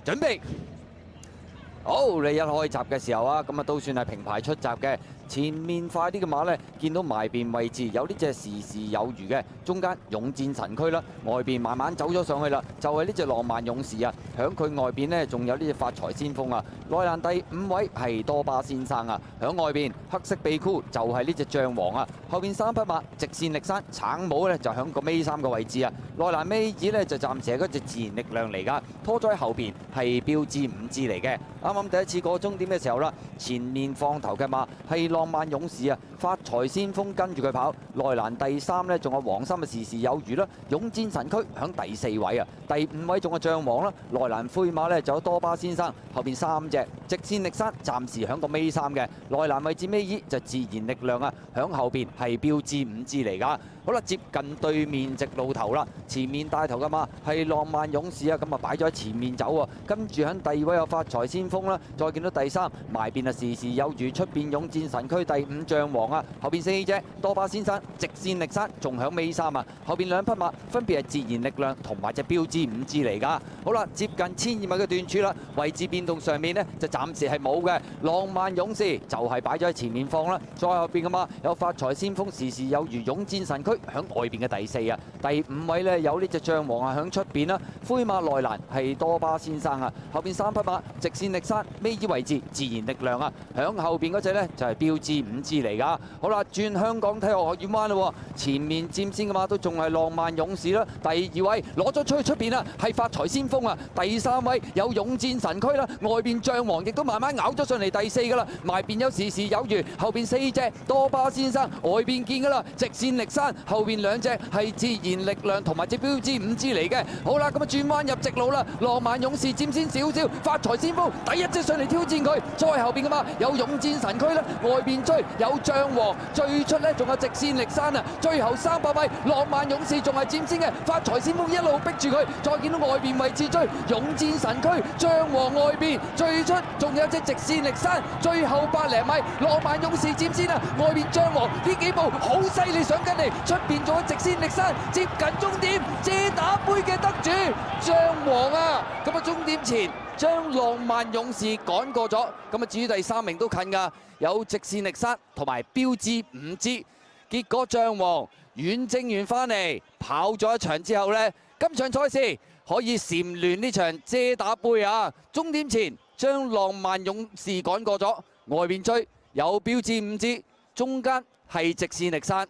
準備。好，你一開閘嘅時候啊，咁啊都算係平排出閘嘅。前面快啲嘅馬呢，見到埋邊位置有呢隻時時有餘嘅，中間勇戰神區啦，外邊慢慢走咗上去啦，就係呢隻浪漫勇士啊。響佢外邊呢，仲有呢隻發財先鋒啊。內欄第5位係多巴先生啊，響外邊黑色臂箍就係呢隻將王啊。後邊3匹馬直線力山橙帽呢，就響個尾3嘅位置啊。內欄尾二呢，就暫時係嗰隻自然力量嚟㗎，拖咗喺後邊係標誌5支嚟嘅。啱啱第一次過終點嘅時候啦，前面放頭嘅馬係浪漫勇士啊，發財先鋒跟住佢跑，內欄第3呢，仲有黃衫嘅時時有餘啦，勇戰神區響第4位啊，第5位仲有將王啦，內欄灰馬呢，就有多巴先生，後邊3隻直線力山暫時響個尾3嘅，內欄位置尾二就自然力量啊，響後邊係標誌5支嚟㗎。好啦，接近對面直路頭啦，前面帶頭嘅馬係浪漫勇士啊，咁啊擺咗喺前面走喎，跟住喺第2位有發財先鋒啦，再見到第3埋邊啊時時有餘，出邊勇戰神區第5將王啊，後邊4隻多巴先生直線力山仲響尾3啊，後邊2匹馬分別係自然力量同埋隻標誌5支嚟㗎。好啦，接近12米嘅段處啦，位置變動上面呢，就暫時係冇嘅，浪漫勇士就係擺咗喺前面放啦，再後邊嘅馬有發財先鋒時時有餘，勇戰神區響外邊嘅第4啊，第5位呢，有呢隻將王啊響出邊啦，灰馬內欄係多巴先生啊，後邊3匹馬直線力山尾二位置自然力量啊，響後邊嗰隻呢，就係標誌5支嚟㗎。好啦，轉香港體育學院灣啦，前面佔先嘅馬都仲係浪漫勇士啦，第2位攞咗出去出邊啦，係發財先鋒啊，第3位有勇戰神區啦，外邊將王亦都慢慢咬咗上嚟第4㗎啦，埋邊有時時有餘，後邊4隻多巴先生外邊見㗎啦，直線力山後邊2隻係自然力量同埋隻標誌5支嚟嘅。好啦，咁啊轉彎入直路啦，浪漫勇士佔先少少，發財先鋒第1隻上嚟挑戰佢，再後邊㗎嘛有勇戰神區啦，外邊追有將王，最出呢仲有直線力山啊，最後300米浪漫勇士仲係佔先嘅，發財先鋒一路逼住佢，再見到外邊位置追勇戰神區，將王外邊最出仲有隻直線力山，最後100零米浪漫勇士佔先啊，外邊將王呢幾步好犀利上緊嚟，出邊仲有直線力山，接近終點遮打杯嘅得主將王啊，咁啊終點前將浪漫勇士趕過咗，咁啊至於第3名都近㗎，有直線力山同埋標誌5支，結果將王遠征完翻嚟跑咗一場之後呢，今場賽事可以蟬聯呢場遮打杯啊！終點前將浪漫勇士趕過咗，外邊追有標誌5支，中間係直線力山。